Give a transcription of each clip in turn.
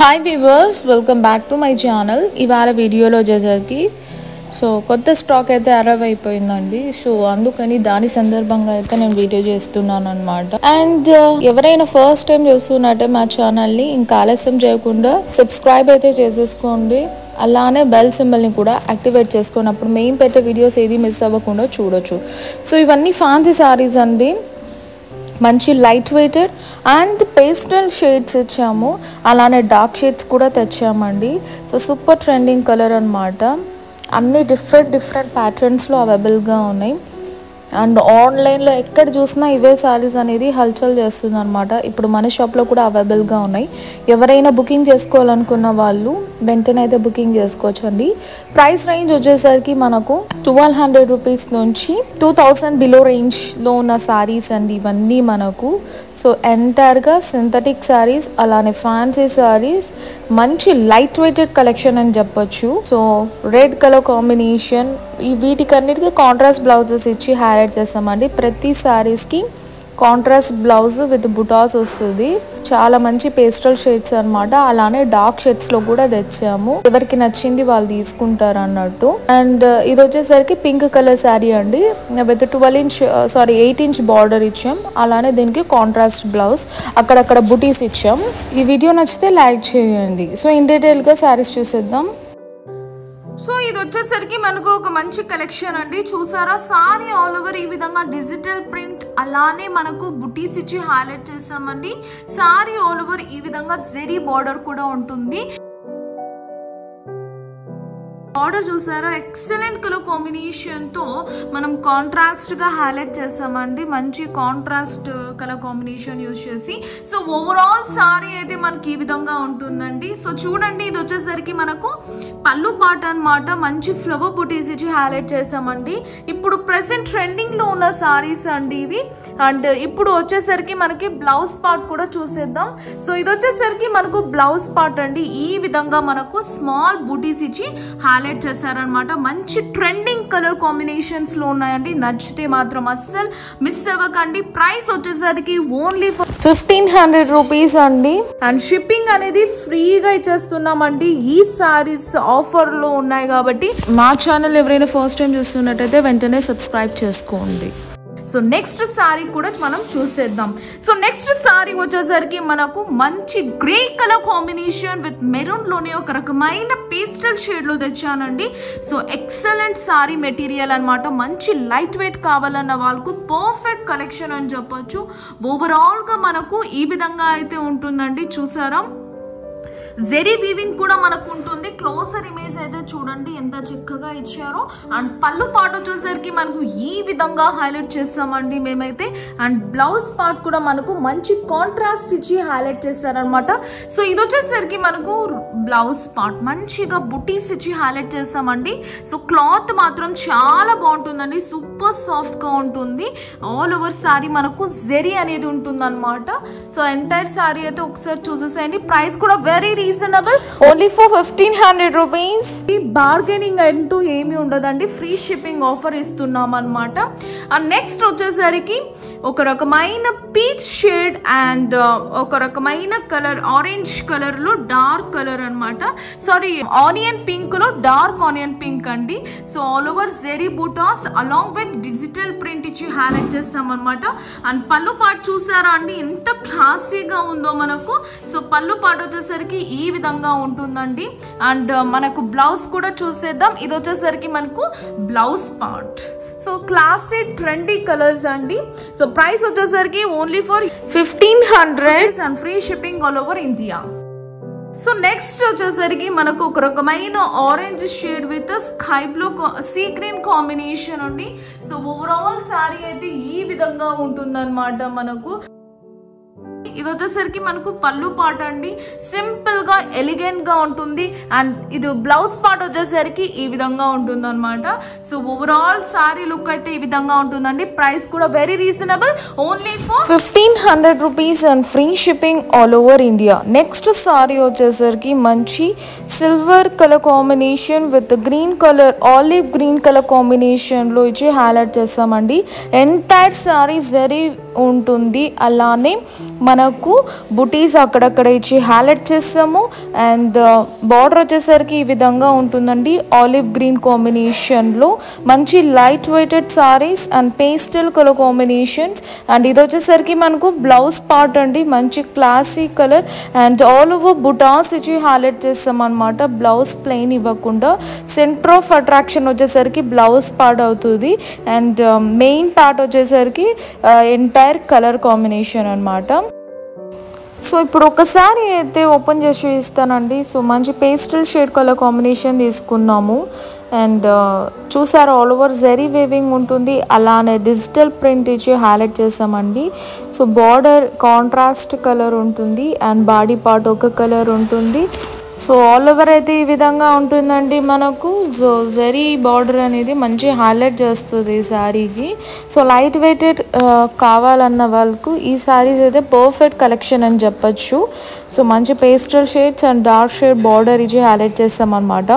Hi viewers, welcome back to my channel. ఇవాళ వీడియోలో వచ్చేసరికి కొత్త స్టాక్ అయితే అరైవ్ అయిపోయిందండి. అందుకని దాని సందర్భంగా అయితే నేను వీడియో చేస్తున్నాను అనమాట. అండ్ ఎవరైనా ఫస్ట్ టైం చూస్తున్నట్టే మా ఛానల్ని ఇంకా ఆలస్యం చేయకుండా సబ్స్క్రైబ్ అయితే చేసేసుకోండి. అలానే బెల్ సింబల్ని కూడా యాక్టివేట్ చేసుకున్నప్పుడు మేము పెట్టే వీడియోస్ ఏది మిస్ అవ్వకుండా చూడొచ్చు. ఇవన్నీ ఫ్యాన్సీ సారీస్ అండి. మంచి light weighted and pastel shades ఇచ్చాము. అలానే డార్క్ షేడ్స్ కూడా తెచ్చామండి. సూపర్ ట్రెండింగ్ కలర్ అనమాట. అన్ని డిఫరెంట్ ప్యాటర్న్స్లో అవైలబుల్గా ఉన్నాయి. అండ్ ఆన్లైన్లో ఎక్కడ చూసినా ఇవే సారీస్ అనేది హల్చల్ చేస్తుంది అనమాట. ఇప్పుడు మన షాప్లో కూడా అవైలబుల్గా ఉన్నాయి. ఎవరైనా బుకింగ్ చేసుకోవాలనుకున్న వాళ్ళు వెంటనే అయితే బుకింగ్ చేసుకోవచ్చు అండి. ప్రైస్ రేంజ్ వచ్చేసరికి మనకు 1200 రూపీస్ నుంచి 2000 బిలో రేంజ్లో ఉన్న సారీస్ అండి ఇవన్నీ మనకు. ఎంటైర్గా సింథటిక్ సారీస్, అలానే ఫ్యాన్సీ సారీస్, మంచి లైట్ వెయిటెడ్ కలెక్షన్ అని చెప్పొచ్చు. రెడ్ కలర్ కాంబినేషన్, వీటికన్నిటికీ కాంట్రాస్ట్ బ్లౌజెస్ ఇచ్చి హైలైట్ చేస్తామండి. ప్రతి సారీస్కి కాంట్రాస్ట్ బ్లౌజ్ విత్ బుటాస్ వస్తుంది. చాలా మంచి పేస్టల్ షేడ్స్ అనమాట. అలానే డార్క్ షేడ్స్లో కూడా తెచ్చాము. ఎవరికి నచ్చింది వాళ్ళు తీసుకుంటారు అన్నట్టు. అండ్ ఇది వచ్చేసరికి పింక్ కలర్ శారీ అండి విత్ 8 ఇంచ్ బార్డర్ ఇచ్చాం. అలానే దీనికి కాంట్రాస్ట్ బ్లౌజ్, అక్కడక్కడ బుటీస్ ఇచ్చాం. ఈ వీడియో నచ్చితే లైక్ చేయండి. ఇన్ డీటెయిల్గా శారీస్ చూసేద్దాం. ఇది వచ్చేసరికి మనకు ఒక మంచి కలెక్షన్ అండి. చూసారా, సారీ ఆల్ ఓవర్ ఈ విధంగా డిజిటల్ ప్రింట్, అలానే మనకు బుటీస్ ఇచ్చి హైలైట్ చేసామండి. సారీ ఆల్ ఓవర్ ఈ విధంగా జెరీ బార్డర్ కూడా ఉంటుంది. బార్డర్ చూసారా, ఎక్సలెంట్ కలర్ కాంబినేషన్ తో మనం కాంట్రాస్ట్ గా హైలైట్ చేసామండి. మంచి కాంట్రాస్ట్ కలర్ కాంబినేషన్ యూజ్ చేసి ఓవరాల్ సారీ అయితే మనకి ఈ విధంగా ఉంటుందండి. చూడండి, ఇది వచ్చేసరికి మనకు పళ్ళు పాట అన్నమాట. మంచి ఫ్లవర్ బుటీస్ ఇచ్చి హైలైట్ చేసామండి. ఇప్పుడు ప్రెసెంట్ ట్రెండింగ్ లో ఉన్న సారీస్ అండి ఇవి. అండ్ ఇప్పుడు వచ్చేసరికి మనకి బ్లౌజ్ పార్ట్ కూడా చూసేద్దాం. ఇది వచ్చేసరికి మనకు బ్లౌజ్ పార్ట్ అండి. ఈ విధంగా మనకు స్మాల్ బుటీస్ ఇచ్చి హైలైట్ చేశారనమాట. మంచి ట్రెండింగ్ కలర్ కాంబినేషన్స్ లో ఉన్నాయండి. నచ్చితే మాత్రం అస్సలు మిస్ అవ్వకండి. ప్రైస్ వచ్చేసరికి ఓన్లీ 1500 రూపీస్ అండి. అండ్ షిప్పింగ్ అనేది ఫ్రీగా ఇచ్చేస్తున్నామండి. ఈ సారీస్ ఆఫర్ లో ఉన్నాయి కాబట్టి మా ఛానల్ ఎవరైనా ఫస్ట్ టైం చూస్తున్నట్టయితే వెంటనే సబ్స్క్రైబ్ చేసుకోండి. నెక్స్ట్ సారీ కూడా మనం చూసేద్దాం. నెక్స్ట్ సారీ వచ్చేసరికి మనకు మంచి grey colour combination with maroon లోనే ఒక రకమైన పేస్టల్ షేడ్ లో తెచ్చానండి. ఎక్సలెంట్ సారీ మెటీరియల్ అన్నమాట. మంచి లైట్ వెయిట్ కావాలన్న వాళ్ళకు పర్ఫెక్ట్ కలెక్షన్ అని చెప్పొచ్చు. ఓవరాల్ గా మనకు ఈ విధంగా అయితే ఉంటుందండి. చూసారా, జెరీ వీవింగ్ కూడా మనకు ఉంటుంది. క్లోజర్ ఇమేజ్ అయితే చూడండి ఎంత చక్కగా ఇచ్చారో. అండ్ పళ్ళు పార్ట్ వచ్చేసరికి మనకు ఈ విధంగా హైలైట్ చేస్తామండి మేమైతే. అండ్ బ్లౌజ్ పార్ట్ కూడా మనకు మంచి కాంట్రాస్ట్ ఇచ్చి హైలైట్ చేస్తారనమాట. ఇది వచ్చేసరికి మనకు బ్లౌజ్ పార్ట్ మంచిగా బుటీస్ ఇచ్చి హైలైట్ చేస్తామండి. క్లాత్ మాత్రం చాలా బాగుంటుందండి. సూపర్ సాఫ్ట్ గా ఉంటుంది. ఆల్ ఓవర్ సారీ మనకు జెరీ అనేది ఉంటుంది అనమాట. ఎంటైర్ సారీ అయితే ఒకసారి చూసేసేయండి. ప్రైస్ కూడా very reasonable, only for 1500 rupees. Bargaining అంటూ ఏమీ ఉండదండి. ఫ్రీ షిప్పింగ్ ఆఫర్ ఇస్తున్నాం అనమాట. అండ్ నెక్స్ట్ వచ్చేసరికి ఒక రకమైన పీచ్ షేడ్ అండ్ ఒక రకమైన కలర్ ఆరెంజ్ కలర్ లో డార్క్ కలర్ అనమాట. ఆనియన్ పింక్ లో డార్క్ ఆనియన్ పింక్ అండి. ఆల్ ఓవర్ జెరీ బూటాస్ అలాంగ్ విత్ డిజిటల్ ప్రింట్ ఇచ్చి హైలైట్ చేస్తాం అనమాట. అండ్ పళ్ళు పార్ట్ చూసారా అండి ఎంత క్లాసీగా ఉందో మనకు. పళ్ళు పార్ట్ వచ్చేసరికి ఈ విధంగా ఉంటుందండి. అండ్ మనకు బ్లౌజ్ కూడా చూసేద్దాం. ఇది వచ్చేసరికి మనకు blouse part. Classy trendy colours అండి. ప్రైస్ వచ్చేసరికి only for 1500 and free shipping all over India. Next వచ్చేసరికి మనకు ఒక రకమైన orange shade with sky blue sea green combination అండి. ఓవరాల్ సారీ అయితే ఈ విధంగా ఉంటుందన్నమాట మనకు. ఇది వచ్చేసరికి మనకు పళ్ళు పార్ట్ అండి. సింపుల్ గా ఎలిగెంట్ గా ఉంటుంది. అండ్ ఇది బ్లౌజ్ పార్ట్ వచ్చేసరికి ఈ విధంగా ఉంటుంది అనమాట. ఓవరాల్ సారీ లుక్ అయితే ఈ విధంగా ఉంటుందండి. ప్రైస్ కూడా very reasonable, only for 1500 rupees and free shipping all over India. Next sorry వచ్చేసరికి మంచి silver colour combination with green colour, olive green colour combination లో ఇచ్చి హైలైట్ చేస్తామండి. ఎంటైర్ సారీ జెరీ ఉంటుంది. అలానే మనకు బుటీస్ అక్కడక్కడ ఇచ్చి హైలైట్ చేస్తాము. అండ్ బార్డర్ వచ్చేసరికి ఈ విధంగా ఉంటుందండి, ఆలివ్ గ్రీన్ కాంబినేషన్లో. మంచి light weighted saris and pastel colour combinations. And ఇది వచ్చేసరికి మనకు బ్లౌజ్ పార్ట్ అండి, మంచి classy colour and all over butas ఇచ్చి హైలైట్ చేస్తాం అనమాట. బ్లౌజ్ ప్లెయిన్ ఇవ్వకుండా సెంటర్ ఆఫ్ అట్రాక్షన్ వచ్చేసరికి బ్లౌజ్ పార్ట్ అవుతుంది. అండ్ మెయిన్ పార్ట్ వచ్చేసరికి ఎంటైర్ కలర్ కాంబినేషన్ అనమాట. సో ఇప్పుడు ఒకసారి అయితే ఓపెన్ చేసి చూపిస్తానండి. సో మంచి పేస్టల్ షేడ్ కలర్ కాంబినేషన్ తీసుకున్నాము. అండ్ చూసారు ఆల్ ఓవర్ జరీ వేవింగ్ ఉంటుంది, అలానే డిజిటల్ ప్రింట్ ఇచ్చి హైలైట్ చేసామండి. సో బార్డర్ కాంట్రాస్ట్ కలర్ ఉంటుంది అండ్ బాడీ పార్ట్ ఒక కలర్ ఉంటుంది. సో ఆల్ ఓవర్ అయితే ఈ విధంగా ఉంటుందండి మనకు. సో జరీ బార్డర్ అనేది మంచి హైలైట్ చేస్తుంది ఈ శారీకి. సో లైట్ వెయిటెడ్ కావాలన్న వాళ్ళకు ఈ శారీస్ అయితే పర్ఫెక్ట్ కలెక్షన్ అని చెప్పచ్చు. సో మంచి pastel shades and dark shade border ఇచ్చి హైలైట్ చేస్తామన్నమాట.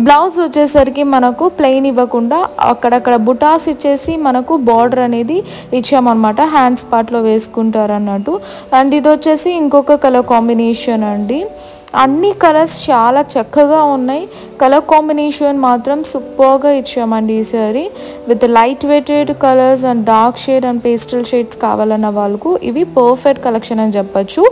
బ్లౌజ్ వచ్చేసరికి మనకు ప్లెయిన్ ఇవ్వకుండా అక్కడక్కడ బుటాస్ ఇచ్చేసి మనకు బార్డర్ అనేది ఇచ్చామన్నమాట, హ్యాండ్స్ పార్ట్లో వేసుకుంటారు అన్నట్టు. అండ్ ఇది వచ్చేసి ఇంకొక కలర్ కాంబినేషన్ అండి. అన్ని కలర్స్ చాలా చక్కగా ఉన్నాయి, కలర్ కాంబినేషన్ మాత్రం సూపర్గా ఇచ్చామండి ఈ sari. With light weighted colours and dark shade and pastel shades కావాలన్న వాళ్ళకు ఇవి పర్ఫెక్ట్ కలెక్షన్ అని చెప్పచ్చు.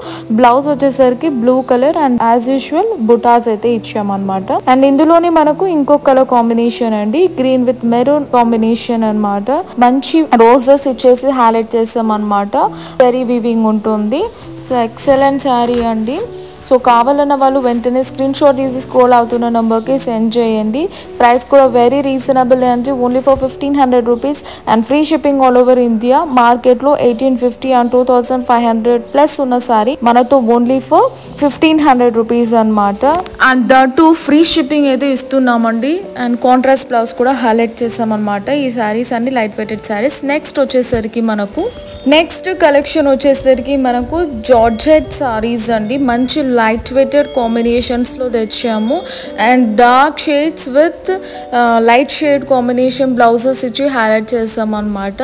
బ్లౌజ్ వచ్చేసరికి blue colour and as usual బుటాస్ అయితే ఇచ్చామన్నమాట. అండ్ ఇందులోనే మనకు ఇంకొక కలర్ కాంబినేషన్ అండి, గ్రీన్ విత్ మెరూన్ కాంబినేషన్ అనమాట. మంచి రోజెస్ ఇచ్చేసి హైలైట్ చేస్తాం అనమాట. వెరీ వీవింగ్ ఉంటుంది. సో ఎక్సలెంట్ శారీ అండి. సో కావాలన్న వాళ్ళు వెంటనే స్క్రీన్ షాట్ తీసి స్క్రోల్ అవుతున్న నెంబర్కి సెండ్ చేయండి. ప్రైస్ కూడా వెరీ రీజనబుల్ అంటే only for 1500 rupees and free shipping all over India. మార్కెట్లో 1850 అండ్ 2500 ప్లస్ ఉన్న సారీ మనతో ఓన్లీ ఫర్ 1500 రూపీస్ అనమాట. అండ్ దట్ ఫ్రీ షిప్పింగ్ అయితే ఇస్తున్నామండి. అండ్ కాంట్రాస్ట్ బ్లౌజ్ కూడా హైలైట్ చేసామన్నమాట. ఈ శారీస్ అన్ని లైట్ వెయిటెడ్ శారీస్. నెక్స్ట్ వచ్చేసరికి మనకు నెక్స్ట్ కలెక్షన్ వచ్చేసరికి మనకు జార్జెట్ సారీస్ అండి. మంచి లైట్ వెయిటెడ్ కాంబినేషన్స్లో తెచ్చాము and dark shades with light shade combination blouses ఇచ్చి హైలైట్ చేస్తాం అనమాట.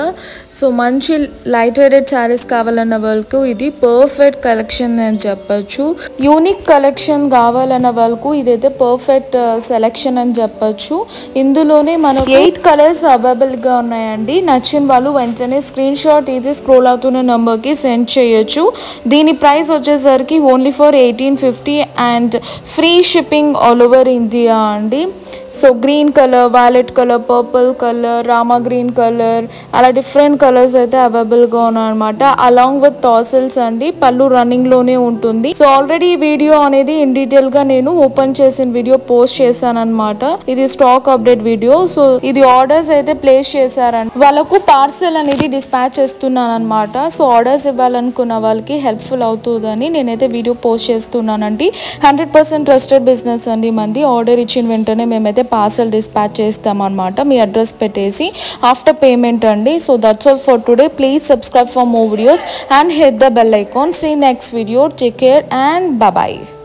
సో మంచి లైట్ వెయిటెడ్ శారీస్ కావాలన్న వాళ్ళకు ఇది పర్ఫెక్ట్ కలెక్షన్ అని చెప్పచ్చు. యూనిక్ కలెక్షన్ కావాలన్న వాళ్ళకు ఇదైతే పర్ఫెక్ట్ సెలెక్షన్ అని చెప్పచ్చు. ఇందులోనే మనకు 8 కలర్స్ అవైలబుల్గా ఉన్నాయండి. నచ్చిన వాళ్ళు వెంటనే స్క్రీన్ షాట్ తీసి స్క్రోల్ అవుతున్న నెంబర్కి సెండ్ చేయొచ్చు. దీని ప్రైస్ వచ్చేసరికి only for 1850 and free shipping all over India అండి. So green colour, violet colour, purple colour, రామా గ్రీన్ కలర్ అలా డిఫరెంట్ కలర్స్ అయితే అవైలబుల్గా ఉన్నాయన్నమాట. అలాంగ్ విత్ టాసిల్స్ అండి. పళ్ళు రన్నింగ్లోనే ఉంటుంది. సో ఆల్రెడీ ఈ వీడియో అనేది ఇన్ డీటెయిల్గా నేను ఓపెన్ చేసిన వీడియో పోస్ట్ చేశాను అనమాట. ఇది స్టాక్ అప్డేట్ వీడియో. సో ఇది ఆర్డర్స్ అయితే ప్లేస్ చేశారండి. వాళ్ళకు పార్సెల్ అనేది డిస్పాచ్ చేస్తున్నాను అనమాట. సో ఆర్డర్స్ ఇవ్వాలనుకున్న వాళ్ళకి హెల్ప్ఫుల్ అవుతుందని నేనైతే వీడియో పోస్ట్ చేస్తున్నానండి. 100% ట్రస్టెడ్ బిజినెస్ అండి మంది. ఆర్డర్ ఇచ్చిన వెంటనే మేమైతే పార్సల్ డిస్పాచ్ చేస్తామన్నమాట, మీ అడ్రస్ పెట్టేసి ఆఫ్టర్ పేమెంట్ అండి. So that's all for today. Please subscribe for more videos and hit the bell icon. See you next video. Take care and bye bye.